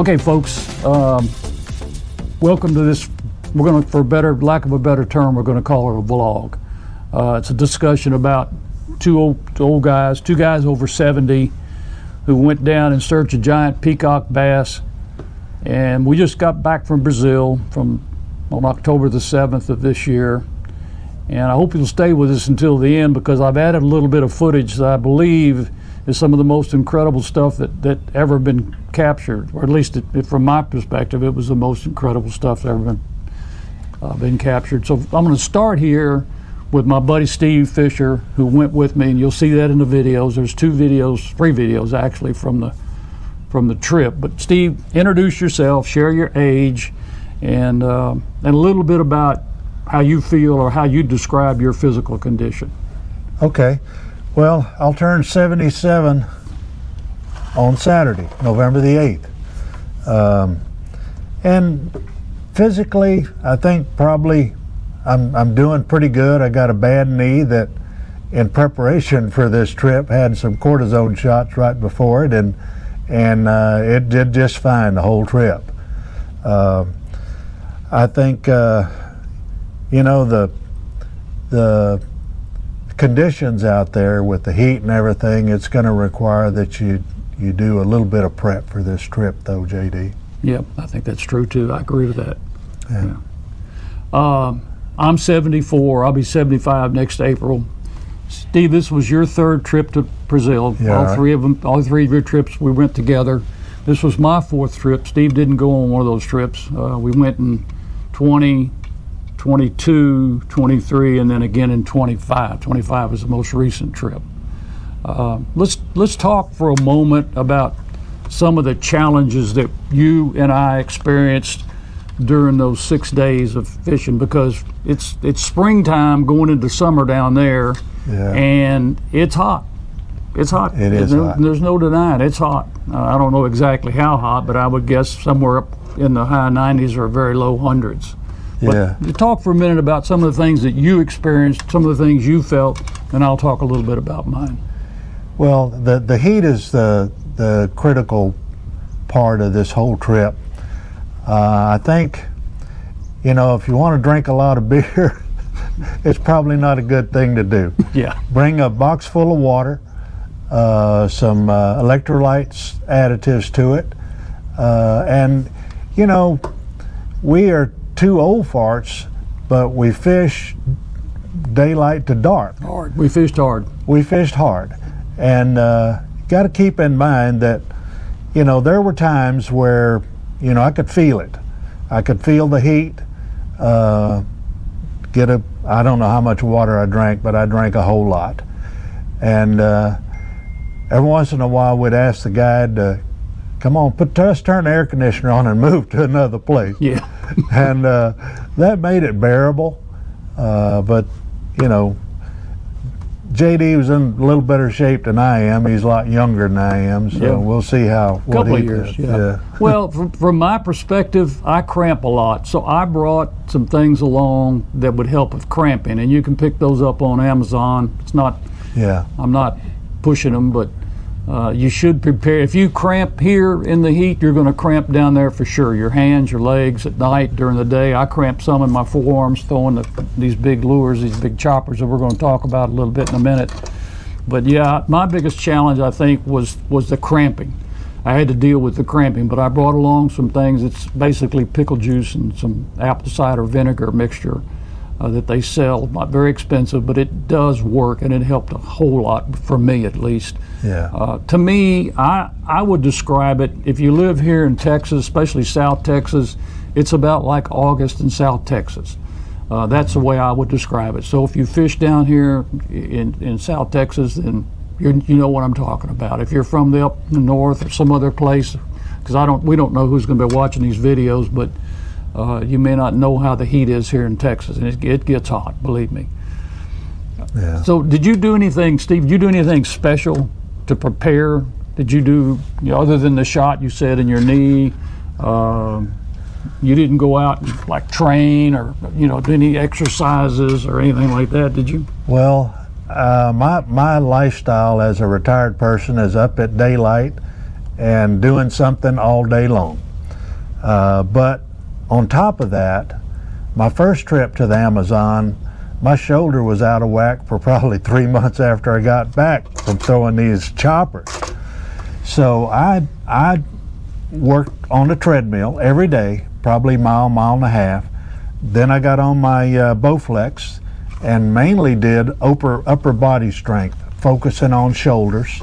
Okay, folks, welcome to this. We're going to, for lack of a better term, we're going to call it a vlog. It's a discussion about two guys over 70 who went down in search of giant peacock bass. And we just got back from Brazil on October the 7th of this year. And I hope you'll stay with us until the end, because I've added a little bit of footage that I believe is some of the most incredible stuff that ever been captured, or at least from my perspective, it was the most incredible stuff that ever been captured. So I'm going to start here with my buddy Steve Fisher, who went with me, and you'll see that in the videos. There's three videos actually from the trip. But Steve, introduce yourself, share your age, and a little bit about how you feel or how you describe your physical condition. Okay. Well, I'll turn 77 on Saturday, November the 8th. And physically, I think probably I'm doing pretty good. I got a bad knee that, in preparation for this trip, had some cortisone shots right before it, and it did just fine the whole trip. I think you know, the conditions out there with the heat and everything, it's going to require that you do a little bit of prep for this trip, though, JD. Yep, I think that's true too. I agree with that. Yeah. I'm 74. I'll be 75 next April. Steve, this was your third trip to Brazil. Yeah, all three of your trips we went together. This was my fourth trip. Steve didn't go on one of those trips. We went in 20, 22, 23, and then again in 25. 25 was the most recent trip. Let's talk for a moment about some of the challenges that you and I experienced during those 6 days of fishing, because it's springtime going into summer down there. Yeah. And it's hot. It's hot. It is hot. There's no denying it's hot. I don't know exactly how hot, but I would guess somewhere up in the high 90s or very low hundreds. Yeah. But talk for a minute about some of the things that you experienced, some of the things you felt, and I'll talk a little bit about mine. Well, the heat is the critical part of this whole trip. I think, you know, if you want to drink a lot of beer, it's probably not a good thing to do. Yeah. Bring a box full of water, some electrolytes additives to it, and, you know, we are two old farts, but we fish daylight to dark. Hard. We fished hard. We fished hard. And got to keep in mind that, you know, there were times where, you know, I could feel it. I could feel the heat. I don't know how much water I drank, but I drank a whole lot. And every once in a while we'd ask the guide to, come on, just turn the air conditioner on and move to another place. Yeah. And that made it bearable. But, you know, JD was in a little better shape than I am. He's a lot younger than I am, so yeah. We'll see what couple he of years, does. yeah. Well, from my perspective, I cramp a lot, so I brought some things along that would help with cramping, and you can pick those up on Amazon. It's not, Yeah. I'm not pushing them, but you should prepare. If you cramp here in the heat, you're going to cramp down there for sure. Your hands, your legs at night, during the day. I cramp some in my forearms throwing these big lures, these big choppers that we're going to talk about a little bit in a minute. But yeah, my biggest challenge, I think, was the cramping. I had to deal with the cramping, but I brought along some things. It's basically pickle juice and some apple cider vinegar mixture that they sell. Not very expensive, but it does work, and it helped a whole lot, for me at least. Yeah. To me, I would describe it, if you live here in Texas, especially South Texas, it's about like August in South Texas. That's the way I would describe it. So if you fish down here in South Texas, then you know what I'm talking about. If you're from up the north or some other place, because we don't know who's going to be watching these videos, but you may not know how the heat is here in Texas, and it gets hot, believe me. Yeah. So did you do anything, Steve, did you do anything special to prepare? Did you do, other than the shot you said in your knee, you didn't go out and like train or, do any exercises or anything like that, did you? Well, my lifestyle as a retired person is up at daylight and doing something all day long. But on top of that, my first trip to the Amazon, my shoulder was out of whack for probably 3 months after I got back from throwing these choppers. So I worked on the treadmill every day, probably mile and a half. Then I got on my Bowflex and mainly did upper body strength, focusing on shoulders,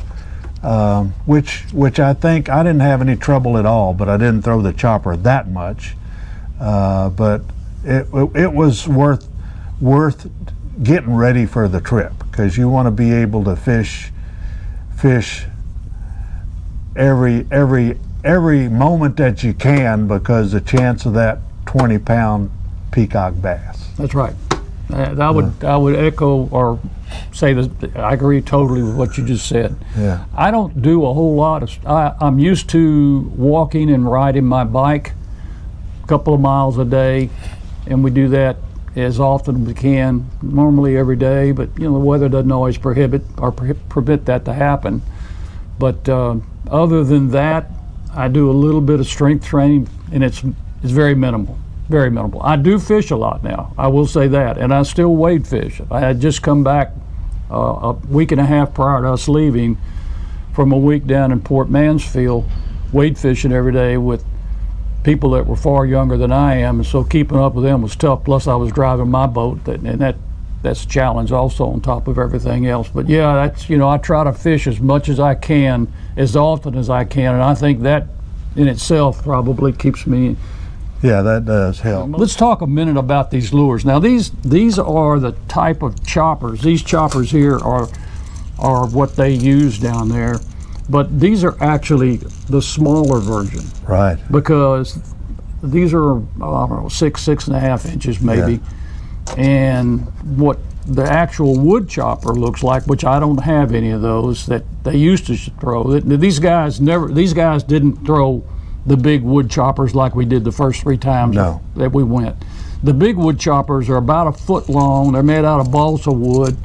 which I think I didn't have any trouble at all, but I didn't throw the chopper that much. But it was worth getting ready for the trip, because you want to be able to fish every moment that you can, because the chance of that 20-pound peacock bass. That's right. I would echo or say that I agree totally with what you just said. Yeah. I don't do a whole lot of. I'm used to walking and riding my bike a couple of miles a day, and we do that as often as we can. Normally every day, but the weather doesn't always permit that to happen. But other than that, I do a little bit of strength training, and it's very minimal. Very minimal. I do fish a lot now, I will say that, and I still wade fish. I had just come back a week and a half prior to us leaving from a week down in Port Mansfield, wade fishing every day with people that were far younger than I am, and so keeping up with them was tough. Plus I was driving my boat, and that's a challenge also on top of everything else. But yeah, that's I try to fish as much as I can, as often as I can, and I think that in itself probably keeps me. Yeah, that does help. Let's talk a minute about these lures. Now these are the type of choppers. These choppers here are what they use down there, but these are actually the smaller version. Right. Because these are, I don't know, 6.5 inches maybe. Yeah. And what the actual wood chopper looks like, which I don't have any of those that they used to throw. These guys didn't throw the big wood choppers like we did the first 3 times that we went. The big wood choppers are about a foot long. They're made out of balsa wood,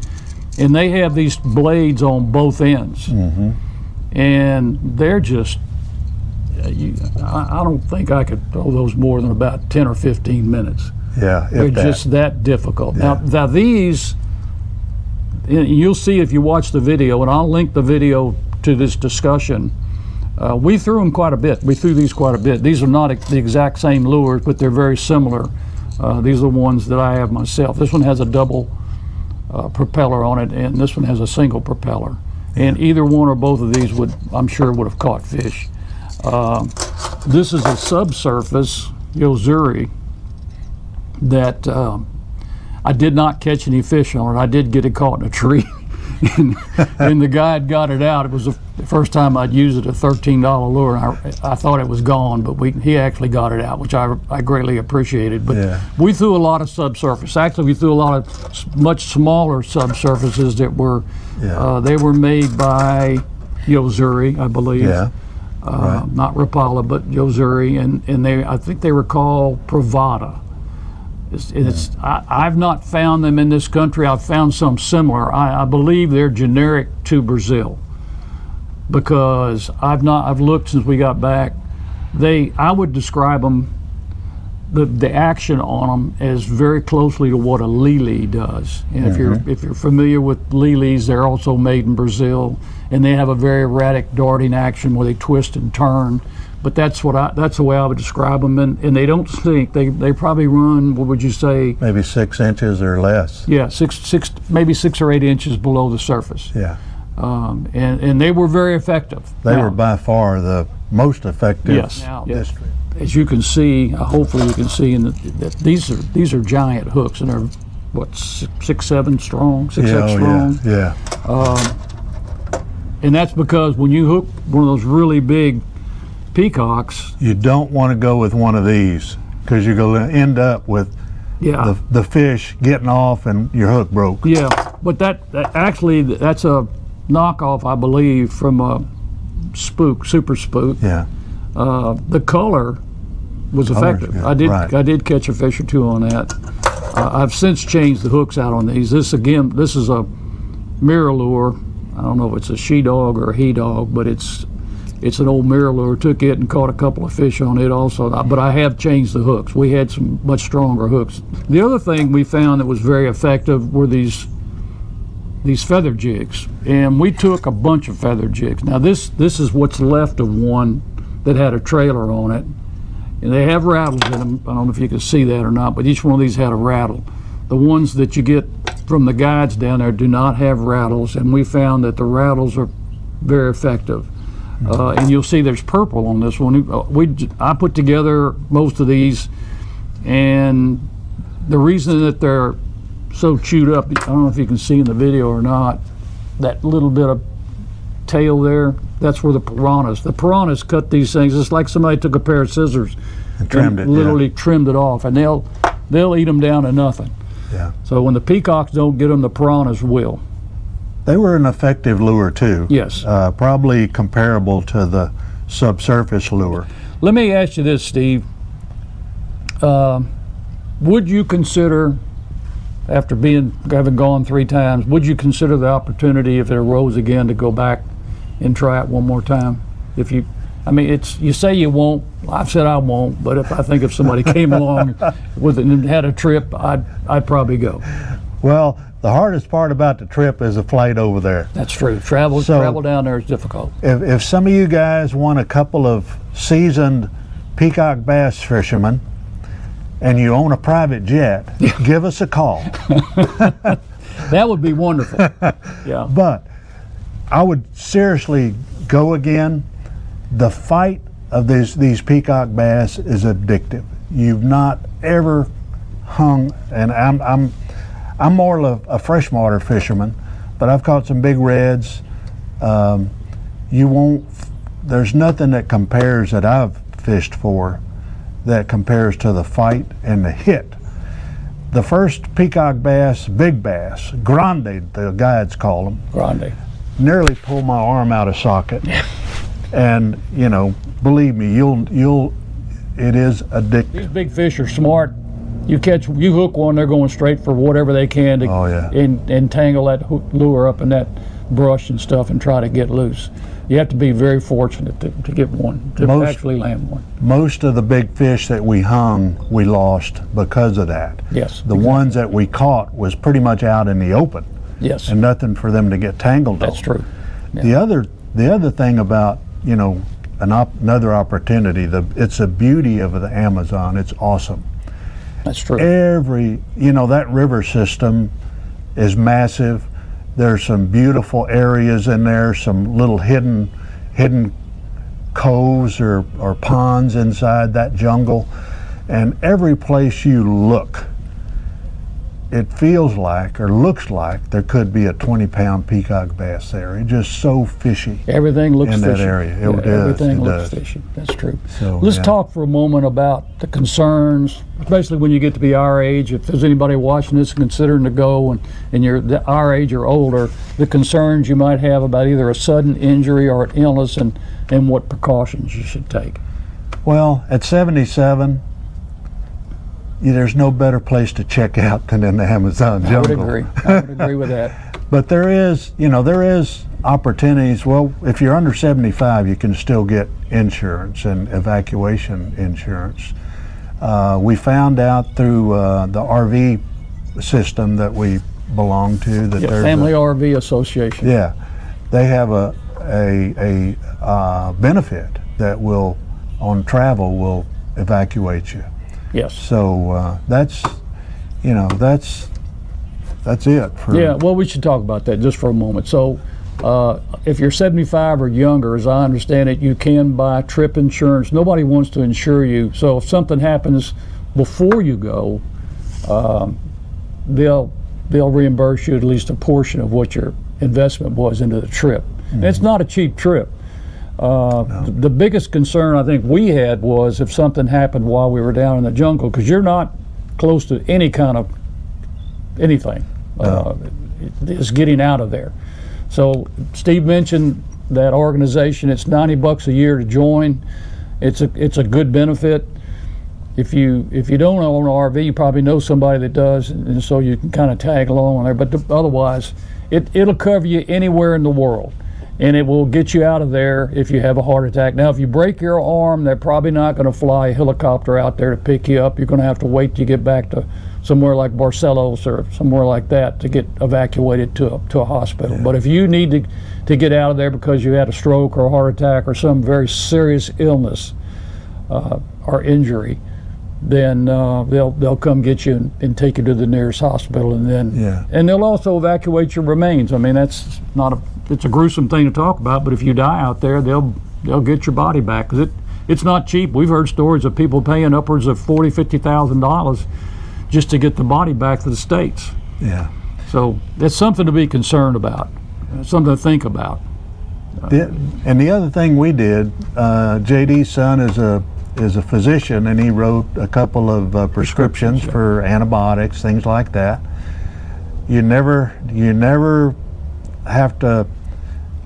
and they have these blades on both ends. Mm-hmm. And they're just, I don't think I could throw those more than about 10 or 15 minutes. Yeah, they're just that difficult. Yeah. Now these, you'll see if you watch the video, and I'll link the video to this discussion. We threw them quite a bit. We threw these quite a bit. These are not the exact same lures, but they're very similar. These are the ones that I have myself. This one has a double propeller on it, and this one has a single propeller. And either one or both of these I'm sure would have caught fish. This is a subsurface Yo-Zuri that I did not catch any fish on it. I did get it caught in a tree. and the guy had got it out. It was the first time I'd used it, a $13 lure. I thought it was gone, but he actually got it out, which I greatly appreciated. But we threw a lot of subsurface. Actually, we threw a lot of much smaller subsurfaces that were, they were made by Yo-Zuri, I believe. Yeah. Right. Not Rapala, but Yo-Zuri, and I think they were called Pravada. I've not found them in this country. I've found some similar. I believe they're generic to Brazil, because I've looked since we got back. I would describe them, the action on them, as very closely to what a Lili does. And if you're familiar with Lilis, they're also made in Brazil, and they have a very erratic darting action where they twist and turn. But that's the way I would describe them, and they don't sink. They probably run, what would you say? Maybe 6 inches or less. Yeah, maybe 6 or 8 inches below the surface. Yeah. And they were very effective. They were by far the most effective. Yes. Yes. As you can see, hopefully you can see, that these are giant hooks, and they're what, 6'7" strong, 6'8" strong. Yeah. And that's because when you hook one of those really big peacocks, you don't want to go with one of these, because you're going to end up with the fish getting off and your hook broke. Yeah, but that's a knockoff, I believe, from a Spook, Super Spook. Yeah. The color was effective. I did catch a fish or two on that. I've since changed the hooks out on these. This is a mirror lure. I don't know if it's a she dog or a he dog, but it's It's an old mirror lure. Took it and caught a couple of fish on it also. But I have changed the hooks. We had some much stronger hooks. The other thing we found that was very effective were these feather jigs, and we took a bunch of feather jigs. Now this is what's left of one that had a trailer on it, and they have rattles in them. I don't know if you can see that or not, but each one of these had a rattle. The ones that you get from the guides down there do not have rattles, and we found that the rattles are very effective. And you'll see there's purple on this one. I put together most of these, and the reason that they're so chewed up, I don't know if you can see in the video or not, that little bit of tail there, that's where the piranhas cut these things. It's like somebody took a pair of scissors and trimmed it, literally trimmed it off, and they'll eat them down to nothing. Yeah. So when the peacocks don't get them, the piranhas will. They were an effective lure too. Yes. Probably comparable to the subsurface lure. Let me ask you this, Steve. Would you consider, after having gone 3 times, would you consider the opportunity, if it arose again, to go back and try it one more time? You say you won't. I've said I won't, but if somebody came along with it and had a trip, I'd probably go. Well, the hardest part about the trip is the flight over there. That's true. Travel down there is difficult. If some of you guys want a couple of seasoned peacock bass fishermen and you own a private jet, give us a call. That would be wonderful. Yeah. But I would seriously go again. The fight of these peacock bass is addictive. You've not ever hung, and I'm more of a freshwater fisherman, but I've caught some big reds. There's nothing that compares that I've fished for that compares to the fight and the hit. The first peacock bass, big bass, grande, the guides call them. Grande. Nearly pulled my arm out of socket. And believe me, it is addictive. These big fish are smart. You hook one, they're going straight for whatever they can to and tangle that lure up in that brush and stuff and try to get loose. You have to be very fortunate to get one, actually land one. Most of the big fish that we hung, we lost because of that. Yes. The ones that we caught was pretty much out in the open. Yes. And nothing for them to get tangled on. That's true. Yeah. The other thing about, another opportunity, it's a beauty of the Amazon. It's awesome. That's true. That river system is massive. There's some beautiful areas in there, some little hidden coves or ponds inside that jungle. And every place you look, it feels like or looks like there could be a 20-pound peacock bass there. It's just so fishy. Everything looks fishy. In that area. Everything looks fishy. That's true. So, let's talk for a moment about the concerns, especially when you get to be our age. If there's anybody watching this considering to go and you're our age or older, the concerns you might have about either a sudden injury or an illness and what precautions you should take. Well, at 77, there's no better place to check out than in the Amazon jungle. I would agree with that. But there is opportunities. Well, if you're under 75, you can still get insurance and evacuation insurance. We found out through the RV system that we belong to that there's Family RV Association. Yeah, they have a benefit that on travel will evacuate you. Yes. So that's it. Well, we should talk about that just for a moment. So if you're 75 or younger, as I understand it, you can buy trip insurance. Nobody wants to insure you. So if something happens before you go, they'll reimburse you at least a portion of what your investment was into the trip. Mm-hmm. And it's not a cheap trip. No. The biggest concern I think we had was if something happened while we were down in the jungle, because you're not close to any kind of anything. No. It's getting out of there. So Steve mentioned that organization. It's $90 a year to join. It's a good benefit. If you don't own an RV, you probably know somebody that does, and so you can kind of tag along on there. But otherwise, it'll cover you anywhere in the world. and it will get you out of there if you have a heart attack. Now, if you break your arm, they're probably not going to fly a helicopter out there to pick you up. You're going to have to wait to get back to somewhere like Barcelos or somewhere like that to get evacuated to a hospital. But if you need to get out of there because you had a stroke or a heart attack or some very serious illness or injury, then they'll come get you and take you to the nearest hospital, and then and they'll also evacuate your remains. I mean, that's not it's a gruesome thing to talk about, but if you die out there, they'll get your body back, because it's not cheap. We've heard stories of people paying upwards of $40,000-$50,000 just to get the body back to the States. Yeah. So that's something to be concerned about, something to think about. And the other thing we did, JD's son is a physician, and he wrote a couple of prescriptions for antibiotics, things like that. You never have to,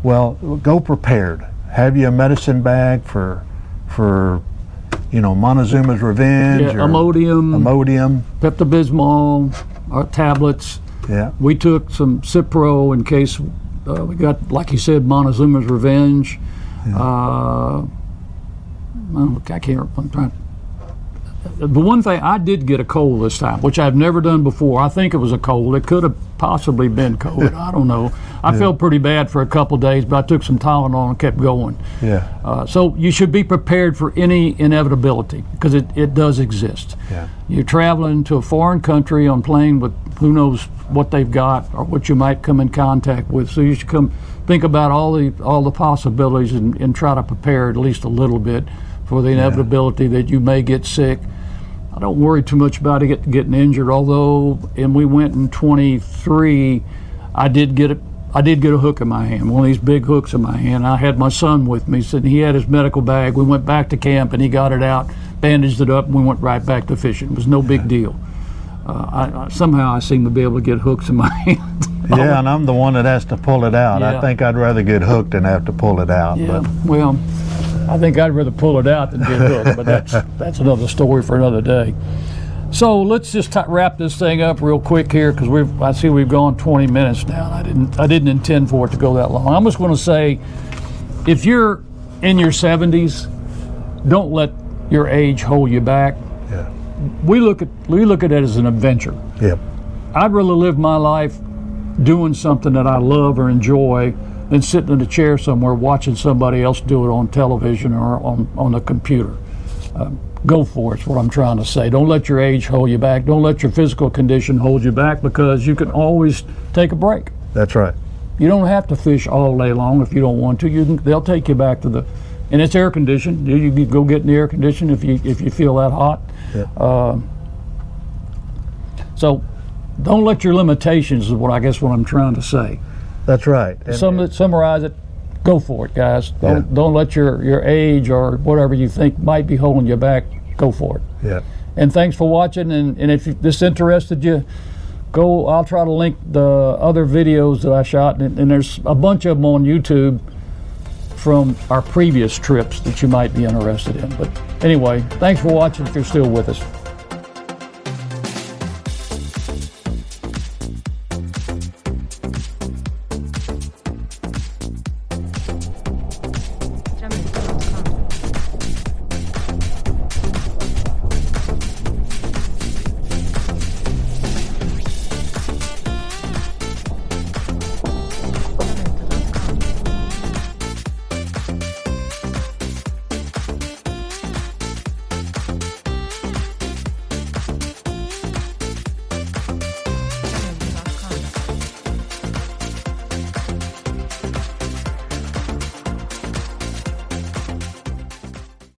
well, go prepared. Have you a medicine bag for Montezuma's Revenge, or Imodium, Pepto-Bismol, tablets. Yeah. We took some Cipro in case we got, like you said, Montezuma's Revenge. I can't. I'm trying. The one thing, I did get a cold this time, which I've never done before. I think it was a cold. It could have possibly been COVID. I don't know. I felt pretty bad for a couple days, but I took some Tylenol and kept going. Yeah. So you should be prepared for any inevitability, because it does exist. Yeah. You're traveling to a foreign country on plane with who knows what they've got or what you might come in contact with. So you should think about all the possibilities and try to prepare at least a little bit for the inevitability that you may get sick. I don't worry too much about getting injured, although, and we went in 23, I did get a hook in my hand, one of these big hooks in my hand. I had my son with me, so he had his medical bag. We went back to camp and he got it out, bandaged it up, and we went right back to fishing. It was no big deal. Somehow I seem to be able to get hooks in my hand. Yeah, and I'm the one that has to pull it out. Yeah. I think I'd rather get hooked than have to pull it out. Yeah, But well, I think I'd rather pull it out than get hooked, but that's another story for another day. So let's just wrap this thing up real quick here, because I see we've gone 20 minutes now. And I didn't intend for it to go that long. I'm just going to say, if you're in your 70s, don't let your age hold you back. yeah. We look at it as an adventure. Yep. I'd rather live my life doing something that I love or enjoy than sitting in a chair somewhere watching somebody else do it on television or on the computer. Go for it, is what I'm trying to say. Don't let your age hold you back. Don't let your physical condition hold you back, because you can always take a break. That's right. You don't have to fish all day long if you don't want to. They'll take you back to and it's air conditioned. You can go get in the air conditioned if you feel that hot. Yeah. So don't let your limitations, is what I'm trying to say. That's right. And, Summarize it. Go for it, guys. Don't let your age or whatever you think might be holding you back. Go for it. yeah. And thanks for watching. And if this interested you, I'll try to link the other videos that I shot, and there's a bunch of them on YouTube from our previous trips that you might be interested in. But anyway, thanks for watching if you're still with us.